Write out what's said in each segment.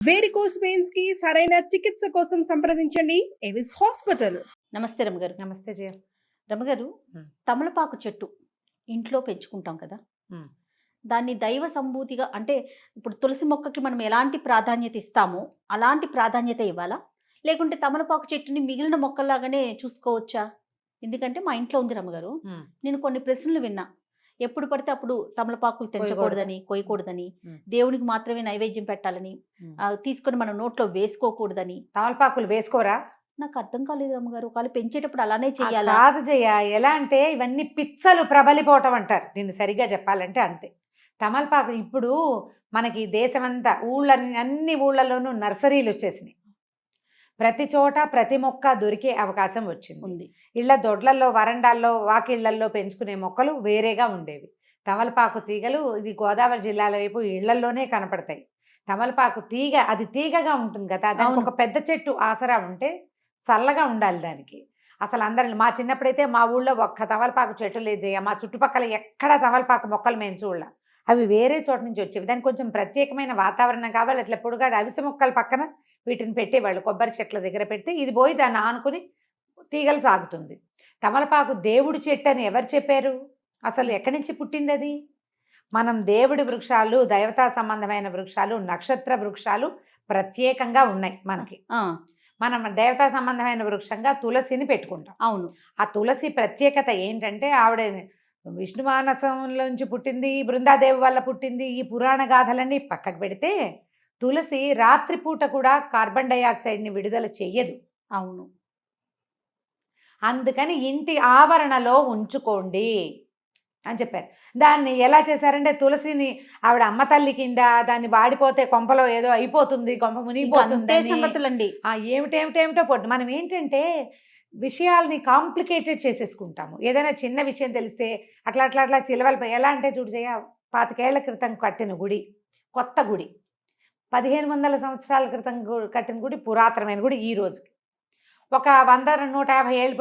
Varicose veins కి సరైన చికిత్స కోసం సంప్రదించండి ఎవిస్ హాస్పిటల్. నమస్తే రమగారు. నమస్తే జయ. రమగారు, తమలపాకు చెట్టు ఇంట్లో పెంచుకుంటాం కదా, దాన్ని దైవ సంభూతిగా అంటే ఇప్పుడు తులసి మొక్కకి మనం ఎలాంటి ప్రాధాన్యత ఇస్తామో అలాంటి ప్రాధాన్యత ఇవ్వాలా, లేకుంటే తమలపాకు చెట్టుని మిగిలిన మొక్కల్లాగానే చూసుకోవచ్చా? ఎందుకంటే మా ఇంట్లో ఉంది రమగారు, నేను కొన్ని ప్రశ్నలు విన్నా. ఎప్పుడు పడితే అప్పుడు తమలపాకులు తెంచకూడదని, కొయ్యకూడదని, దేవునికి మాత్రమే నైవేద్యం పెట్టాలని, తీసుకొని మనం నోట్లో వేసుకోకూడదని. తమలపాకులు వేసుకోరా? నాకు అర్థం కాలేదు రమ్మగారు. ఒకవేళ పెంచేటప్పుడు అలానే చెయ్యాలా? కాదు జయ, ఎలా అంటే ఇవన్నీ పిచ్చలు ప్రబలిపోవటం అంటారు దీన్ని. సరిగ్గా చెప్పాలంటే అంతే. తమలపాకు ఇప్పుడు మనకి దేశమంతా అన్ని ఊళ్ళలోనూ నర్సరీలు వచ్చేసినాయి. ప్రతి చోట ప్రతి మొక్క దొరికే అవకాశం వచ్చింది. ఇళ్ల దొడ్లల్లో, వరండాల్లో, వాకిళ్లల్లో పెంచుకునే మొక్కలు వేరేగా ఉండేవి. తమలపాకు తీగలు ఇది గోదావరి జిల్లాల వైపు ఇళ్లల్లోనే కనపడతాయి. తమలపాకు తీగ అది తీగగా ఉంటుంది కదా, దానికి ఒక పెద్ద చెట్టు ఆసరా ఉంటే చల్లగా ఉండాలి దానికి. అసలు అందరిని మా చిన్నప్పుడైతే మా ఊళ్ళో ఒక్క తమలపాకు చెట్టు లేదు జయ. మా చుట్టుపక్కల ఎక్కడ తమలపాకు మొక్కలు మేము చూడాల. అవి వేరే చోట నుంచి వచ్చేవి. దానికి కొంచెం ప్రత్యేకమైన వాతావరణం కావాలి. అట్లా పొడుగాడు అవిసె మొక్కల పక్కన వీటిని పెట్టేవాళ్ళు. కొబ్బరి చెట్ల దగ్గర పెడితే ఇది పోయి దాన్ని ఆనుకుని తీగలు సాగుతుంది. తమలపాకు దేవుడి చెట్టు అని ఎవరు చెప్పారు? అసలు ఎక్కడి నుంచి పుట్టింది అది? మనం దేవుడి వృక్షాలు, దైవతా సంబంధమైన వృక్షాలు, నక్షత్ర వృక్షాలు ప్రత్యేకంగా ఉన్నాయి మనకి. మనం దేవతా సంబంధమైన వృక్షంగా తులసిని పెట్టుకుంటాం. అవును. ఆ తులసి ప్రత్యేకత ఏంటంటే ఆవిడ విష్ణు మానసంలోంచి పుట్టింది, బృందాదేవి వల్ల పుట్టింది. ఈ పురాణ గాథలన్నీ పక్కకు పెడితే తులసి రాత్రిపూట కూడా కార్బన్ డైఆక్సైడ్ని విడుదల చెయ్యదు. అవును. అందుకని ఇంటి ఆవరణలో ఉంచుకోండి అని చెప్పారు. దాన్ని ఎలా చేశారంటే తులసిని ఆవిడ అమ్మ తల్లి కింద, దాన్ని వాడిపోతే కొంపలో ఏదో అయిపోతుంది, కొంప మునిగిపోతుంది సంగతులండి. ఏమిటేమిటో పొట్టు. మనం ఏంటంటే విషయాల్ని కాంప్లికేటెడ్ చేసేసుకుంటాము. ఏదైనా చిన్న విషయం తెలిస్తే అట్లా అట్లా అట్లా చిలవలు. ఎలా అంటే చూడు జయ, 25 ఏళ్ల క్రితం కట్టిన గుడి కొత్త గుడి, 1500 సంవత్సరాల క్రితం కట్టిన గుడి పురాతనమైన గుడి. ఈ రోజుకి ఒక 100-150 ఏళ్ళు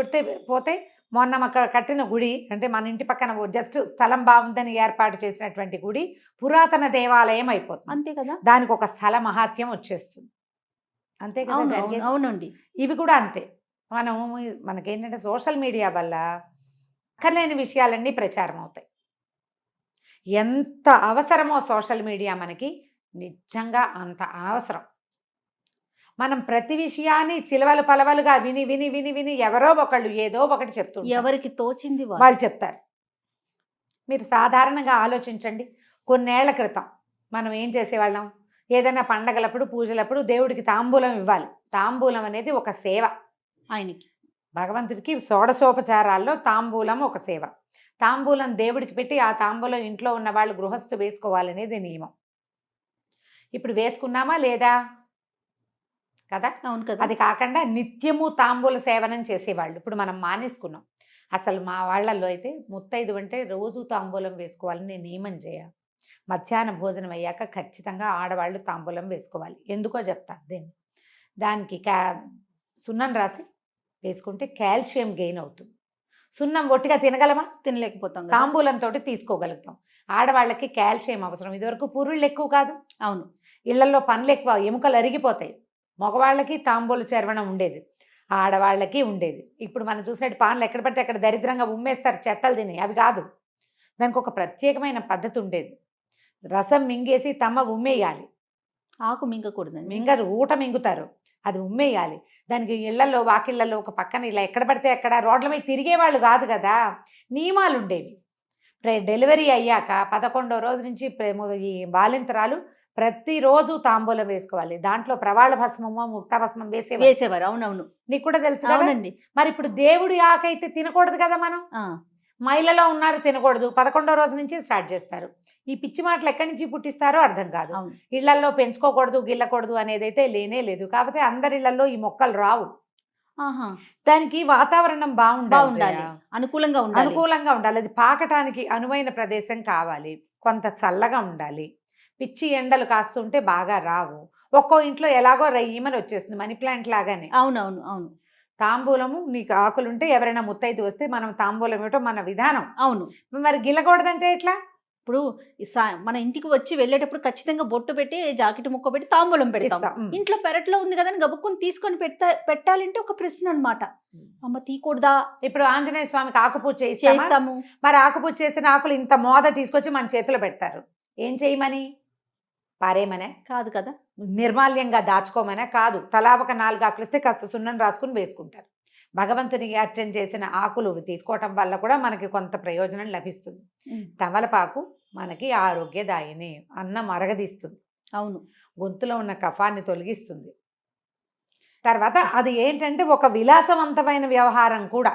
పోతే మొన్న మాకు కట్టిన గుడి అంటే మన ఇంటి పక్కన జస్ట్ స్థలం బాగుందని ఏర్పాటు చేసినటువంటి గుడి పురాతన దేవాలయం అయిపోతుంది. అంతే కదా. దానికి ఒక స్థల మహాత్యం వచ్చేస్తుంది. అంతే కదా. అవునండి. ఇవి కూడా అంతే. మనకేంటంటే సోషల్ మీడియా వల్ల అక్కర్లేని విషయాలన్నీ ప్రచారం అవుతాయి. ఎంత అవసరమో సోషల్ మీడియా మనకి, నిజంగా అంత అనవసరం. మనం ప్రతి విషయాన్ని చిలవలు పలవలుగా విని విని విని విని ఎవరో ఒకళ్ళు ఏదో ఒకటి చెప్తుంటారు. ఎవరికి తోచింది వాళ్ళు చెప్తారు. మీరు సాధారణంగా ఆలోచించండి. కొన్నేళ్ల క్రితం మనం ఏం చేసేవాళ్ళం? ఏదైనా పండగలప్పుడు, పూజలప్పుడు దేవుడికి తాంబూలం ఇవ్వాలి. తాంబూలం అనేది ఒక సేవ. ఆయనకి, భగవంతుడికి షోడశోపచారాల్లో తాంబూలం ఒక సేవ. తాంబూలం దేవుడికి పెట్టి ఆ తాంబూలం ఇంట్లో ఉన్న వాళ్ళు గృహస్థు వేసుకోవాలనేది నియమం. ఇప్పుడు వేసుకున్నామా లేదా? కదా. అవును కదా. అది కాకుండా నిత్యము తాంబూల సేవనం చేసేవాళ్ళు ఇప్పుడు మనం మానేసుకున్నాం. అసలు మా వాళ్ళల్లో అయితే ముత్తైదు అంటే రోజు తాంబూలం వేసుకోవాలని నియమం చేయాలి. మధ్యాహ్న భోజనం అయ్యాక ఖచ్చితంగా ఆడవాళ్ళు తాంబూలం వేసుకోవాలి. ఎందుకో చెప్తాను. దానికి సున్నం రాసి వేసుకుంటే కాల్షియం గెయిన్ అవుతుంది. సున్నం ఒట్టిగా తినగలమా? తినలేకపోతాం. తాంబూలంతో తీసుకోగలుగుతాం. ఆడవాళ్ళకి కాల్షియం అవసరం. ఇదివరకు పురుళ్ళు ఎక్కువ కాదు. అవును. ఇళ్లలో పనులు ఎక్కువ, ఎముకలు అరిగిపోతాయి. మగవాళ్ళకి తాంబూల చర్వణం ఉండేది, ఆడవాళ్ళకి ఉండేది. ఇప్పుడు మనం చూసినట్టు పాన్లు ఎక్కడ పడితే అక్కడ దరిద్రంగా ఉమ్మేస్తారు, చెత్తలు తిని. అవి కాదు, దానికి ఒక ప్రత్యేకమైన పద్ధతి ఉండేది. రసం మింగేసి తమ్మ ఉమ్మేయాలి. ఆకు మింగకూడదు. మింగరు, ఊట మింగుతారు. అది ఉమ్మేయాలి. దానికి ఇళ్లలో, వాకిళ్లలో ఒక పక్కన ఇలా ఎక్కడ పడితే అక్కడ రోడ్ల మీద తిరిగేవాళ్ళు కాదు కదా, నియమాలు ఉండేవి. డెలివరీ అయ్యాక 11వ రోజు నుంచి ఈ బాలింతరాలు ప్రతిరోజు తాంబూలం వేసుకోవాలి. దాంట్లో ప్రవాళ భస్మము, ముక్త భస్మం వేసేవారు. అవునవును, నీకు కూడా తెలుసు కదండి. మరి ఇప్పుడు దేవుడి ఆకైతే తినకూడదు కదా. మనం మైలలో ఉన్నారు, తినకూడదు. 11వ రోజు నుంచి స్టార్ట్ చేస్తారు. ఈ పిచ్చి మాటలు ఎక్కడి నుంచి పుట్టిస్తారో అర్థం కాదు. ఇళ్లలో పెంచుకోకూడదు, గిల్లకూడదు అనేదైతే లేనే లేదు. కాకపోతే అందరి ఇళ్లలో ఈ మొక్కలు రావు. దానికి వాతావరణం బాగుండాలి, అనుకూలంగా ఉండాలి. అది పాకటానికి అనువైన ప్రదేశం కావాలి, కొంత చల్లగా ఉండాలి. పిచ్చి ఎండలు కాస్తుంటే బాగా రావు. ఒక్కో ఇంట్లో ఎలాగో రయ్యమని వచ్చేస్తుంది, మనీ ప్లాంట్ లాగానే. అవునవును. అవును. తాంబూలము నీకు ఆకులుంటే ఎవరైనా ముత్తైదు వస్తే మనం తాంబూలం ఇవ్వటం మన విధానం. అవును. మరి గిల్లకూడదంటే ఎట్లా? ఇప్పుడు మన ఇంటికి వచ్చి వెళ్ళేటప్పుడు ఖచ్చితంగా బొట్టు పెట్టి జాకెట్ ముక్క పెట్టి తాంబూలం పెడతాం. ఇస్తాం. ఇంట్లో పెరట్లో ఉంది కదా అని గబుక్కుని తీసుకొని పెట్టాలంటే ఒక ప్రశ్న అన్నమాట. అమ్మ తీయకూడదా? ఇప్పుడు ఆంజనేయ స్వామికి ఆకుపూజ చేస్తాము. మరి ఆకుపూజ చేసిన ఆకులు ఇంత మోద తీసుకొచ్చి మన చేతిలో పెడతారు. ఏం చేయమని? పారేమనే కాదు కదా. నిర్మాల్యంగా దాచుకోమనే కాదు. తలా ఒక 4 ఆకులు ఇస్తే కాస్త సున్నం రాసుకుని వేసుకుంటారు. భగవంతునికి అర్చన చేసిన ఆకులు తీసుకోవటం వల్ల కూడా మనకి కొంత ప్రయోజనం లభిస్తుంది. తమలపాకు మనకి ఆరోగ్యదాయిని, అన్నం అరగదీస్తుంది, అవును, గొంతులో ఉన్న కఫాన్ని తొలగిస్తుంది. తర్వాత అది ఏంటంటే ఒక విలాసవంతమైన వ్యవహారం కూడా.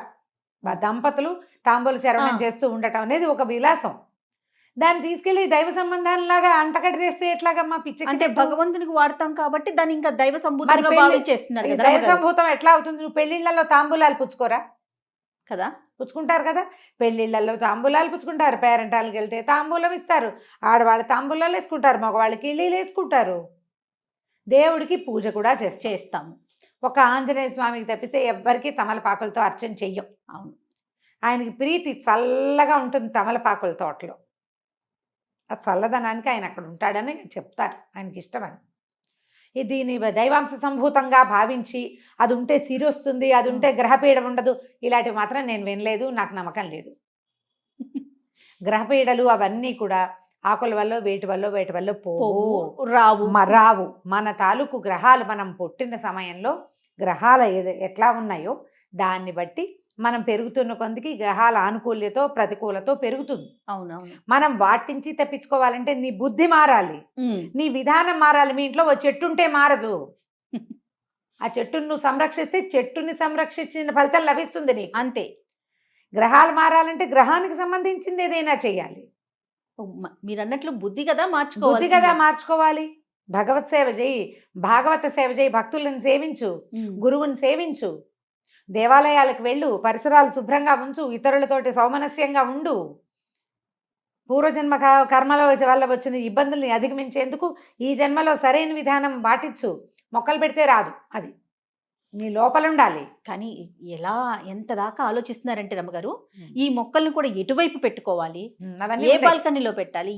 దంపతులు తాంబూల చరవణం చేస్తూ ఉండటం అనేది ఒక విలాసం. దాన్ని తీసుకెళ్లి దైవ సంబంధాలలాగా అంటకట్ట చేస్తే ఎట్లాగమ్మా? పిచ్చి. అంటే భగవంతునికి వాడతాం కాబట్టి దాన్ని ఇంకా దైవ సంభూతంగా భావించేస్తున్నారు కదా. దైవ సంభూతం ఎట్లా అవుతుంది? నువ్వు పెళ్లిళ్లలో తాంబూలాలు పుచ్చుకోరా కదా? పుచ్చుకుంటారు కదా. పెళ్లిళ్లలో తాంబూలాలు పుచ్చుకుంటారు. పేరెంటాలకు వెళ్తే తాంబూలం ఇస్తారు. ఆడవాళ్ళు తాంబూలాలు వేసుకుంటారు, మగవాళ్ళకి ఇళ్ళీలు వేసుకుంటారు. దేవుడికి పూజ కూడా చేస్తాము. ఒక ఆంజనేయ స్వామికి తప్పిస్తే ఎవ్వరికి తమలపాకులతో అర్చన చెయ్యం. అవును, ఆయనకి ప్రీతి చల్లగా ఉంటుంది తమలపాకుల తోటలో. ఆ చల్లదనానికి ఆయన అక్కడ ఉంటాడని చెప్తారు, ఆయనకి ఇష్టమని. దీన్ని దైవాంశ సంభూతంగా భావించి అది ఉంటే సిరి వస్తుంది, అది ఉంటే గ్రహపీడ ఉండదు, ఇలాంటివి మాత్రం నేను వినలేదు, నాకు నమ్మకం లేదు. గ్రహపీడలు అవన్నీ కూడా ఆకుల వల్ల వేటి వల్ల పోవు, రావు. మన తాలూకు గ్రహాలు మనం పుట్టిన సమయంలో గ్రహాలు ఎట్లా ఉన్నాయో దాన్ని బట్టి మనం పెరుగుతున్న కొందికి గ్రహాల ఆనుకూల్యతో ప్రతికూలతో పెరుగుతుంది. అవునవును. మనం వాటి నుంచి తప్పించుకోవాలంటే నీ బుద్ధి మారాలి, నీ విధానం మారాలి. మీ ఇంట్లో ఓ చెట్టు ఉంటే మారదు. ఆ చెట్టును నువ్వు సంరక్షిస్తే చెట్టుని సంరక్షించిన ఫలితం లభిస్తుంది నీకు. అంతే. గ్రహాలు మారాలంటే గ్రహానికి సంబంధించింది ఏదైనా చెయ్యాలి. మీరు అన్నట్లు బుద్ధి కదా మార్చుకోవాలి. భగవత్ సేవ చేయి, భాగవత సేవ చేయి, భక్తులను సేవించు, గురువుని సేవించు, దేవాలయాలకు వెళ్ళు, పరిసరాలు శుభ్రంగా ఉంచు, ఇతరులతోటి సౌమనస్యంగా ఉండు. పూర్వజన్మ కర్మల వల్ల వచ్చిన ఇబ్బందుల్ని అధిగమించేందుకు ఈ జన్మలో సరైన విధానం పాటించు. మొక్కలు పెడితే రాదు, అది నీ లోపల ఉండాలి. కానీ ఎంత దాకా ఆలోచిస్తున్నారంటే రమ్మగారు, ఈ మొక్కల్ని కూడా ఎటువైపు పెట్టుకోవాలి, ఏ బాల్కనీలో పెట్టాలి,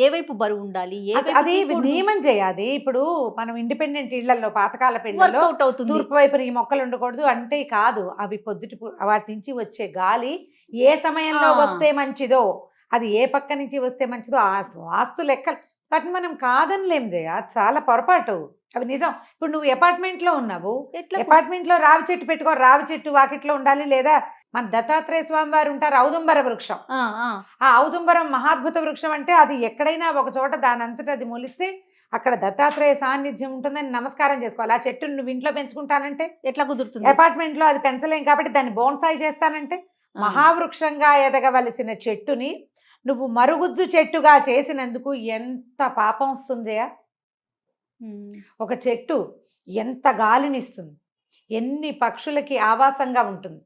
ఏ వైపు బరువు ఉండాలి, అది నియమం చేయాలి. ఇప్పుడు మనం ఇండిపెండెంట్ ఇళ్లలో పాతకాల పెళ్లిలో తూర్పు వైపున ఈ మొక్కలు ఉండకూడదు అంటే కాదు. అవి పొద్దుటి వాటి నుంచి వచ్చే గాలి ఏ సమయంలో వస్తే మంచిదో, అది ఏ పక్క నుంచి వస్తే మంచిదో ఆ వాస్తు లెక్కలు వాటిని మనం కాదనిలేం చేయ, చాలా పొరపాటు. అవి నిజం. ఇప్పుడు నువ్వు అపార్ట్మెంట్లో ఉన్నావు, అపార్ట్మెంట్లో రావి చెట్టు పెట్టుకో, రావి చెట్టు వాకిట్లో ఉండాలి. లేదా మన దత్తాత్రేయ స్వామి వారు ఉంటారు, ఔదుంబర వృక్షం. ఆ ఔదుంబరం మహాద్భుత వృక్షం. అంటే అది ఎక్కడైనా ఒక చోట దాని అంతటా అది మొలిస్తే అక్కడ దత్తాత్రేయ సాన్నిధ్యం ఉంటుందని నమస్కారం చేసుకోవాలి. ఆ చెట్టును నువ్వు ఇంట్లో పెంచుకుంటానంటే ఎట్లా కుదురుతుంది? అపార్ట్మెంట్లో అది పెంచలేం కాబట్టి దాన్ని బోన్సాయి చేస్తానంటే, మహావృక్షంగా ఎదగవలసిన చెట్టుని నువ్వు మరుగుజ్జు చెట్టుగా చేసినందుకు ఎంత పాపం వస్తుందయా. ఒక చెట్టు ఎంత గాలినిస్తుంది, ఎన్ని పక్షులకి ఆవాసంగా ఉంటుంది,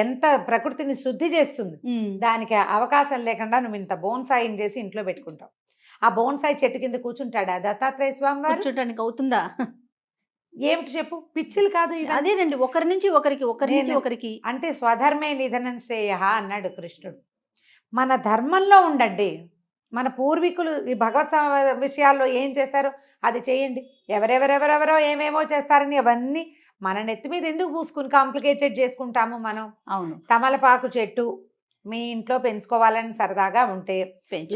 ఎంత ప్రకృతిని శుద్ధి చేస్తుంది. దానికి అవకాశం లేకుండా నువ్వు ఇంత బోన్సాయిని చేసి ఇంట్లో పెట్టుకుంటావు. ఆ బోన్సాయి చెట్టు కింద కూర్చుంటాడా దత్తాత్రేయ స్వామి వారు? కూర్చుంటానికి అవుతుందా? ఏమిటి చెప్పు, పిచ్చిలు కాదు. అదేనండి, ఒకరి నుంచి ఒకరికి అంటే స్వధర్మే నిధనం శ్రేయ అన్నాడు కృష్ణుడు. మన ధర్మంలో ఉండండి. మన పూర్వీకులు ఈ భగవత్ విషయాల్లో ఏం చేశారో అది చేయండి. ఎవరెవరెవరెవరో ఏమేమో చేస్తారని అవన్నీ మన నెత్తి మీద ఎందుకు పూసుకుని కాంప్లికేటెడ్ చేసుకుంటాము మనం? అవును. తమలపాకు చెట్టు మీ ఇంట్లో పెంచుకోవాలని సరదాగా ఉంటే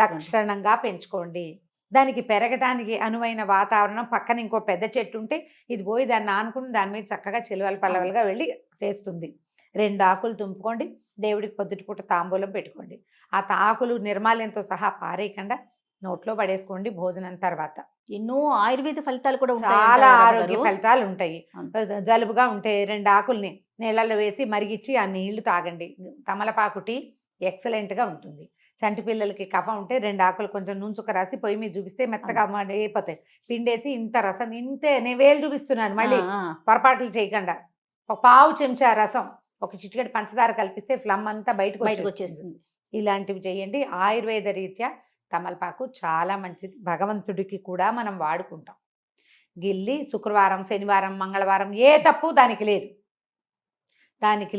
లక్షణంగా పెంచుకోండి. దానికి పెరగటానికి అనువైన వాతావరణం, పక్కన ఇంకో పెద్ద చెట్టు ఉంటే ఇది పోయి దాన్ని ఆనుకుని దాని మీద చక్కగా చిలువలు పల్లవలుగా వెళ్ళి చేస్తుంది. 2 ఆకులు తుంపుకోండి, దేవుడికి పొద్దుటిపూట తాంబూలం పెట్టుకోండి. ఆ ఆకులు నిర్మాల్యంతో సహా పారేయకుండా నోట్లో పడేసుకోండి భోజనం తర్వాత. ఎన్నో ఆయుర్వేద ఫలితాలు కూడా చాలా ఆరోగ్య ఫలితాలు ఉంటాయి. జలుబుగా ఉంటే 2 ఆకుల్ని నీళ్ళల్లో వేసి మరిగిచ్చి ఆ నీళ్లు తాగండి. తమలపాకు టీ ఎక్సలెంట్గా ఉంటుంది. చంటి పిల్లలకి కఫం ఉంటే 2 ఆకులు కొంచెం నూనె రాసి పొయ్యి మీద చూపిస్తే మెత్తగా అయిపోతాయి. పిండేసి ఇంత రసం, ఇంతే నేను వేలు చూపిస్తున్నాను, మళ్ళీ పొరపాట్లు చేయకుండా. ఒక పావు చెంచా రసం, ఒక చిటికెడు పంచదార కల్పిస్తే ఫ్లమ్ అంతా బయటకు వచ్చేస్తుంది. ఇలాంటివి చేయండి. ఆయుర్వేద రీత్యా తమలపాకు చాలా మంచిది. భగవంతుడికి కూడా మనం వాడుకుంటాం. గిల్లి శుక్రవారం, శనివారం, మంగళవారం ఏ తప్పు దానికి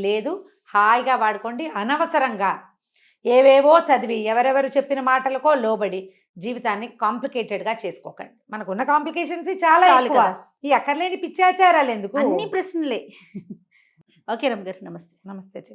లేదు. హాయిగా వాడుకోండి. అనవసరంగా ఏవేవో చదివి ఎవరెవరు చెప్పిన మాటలకో లోబడి జీవితాన్ని కాంప్లికేటెడ్గా చేసుకోకండి. మనకున్న కాంప్లికేషన్స్ చాలా చాలు ఎక్కువ. కదా. ఈ అక్కర్లేని పిచ్చాచారాలు ఎందుకు? అన్ని ప్రశ్నలే. ఓకే రమ్య గారు, నమస్తే. నమస్తే.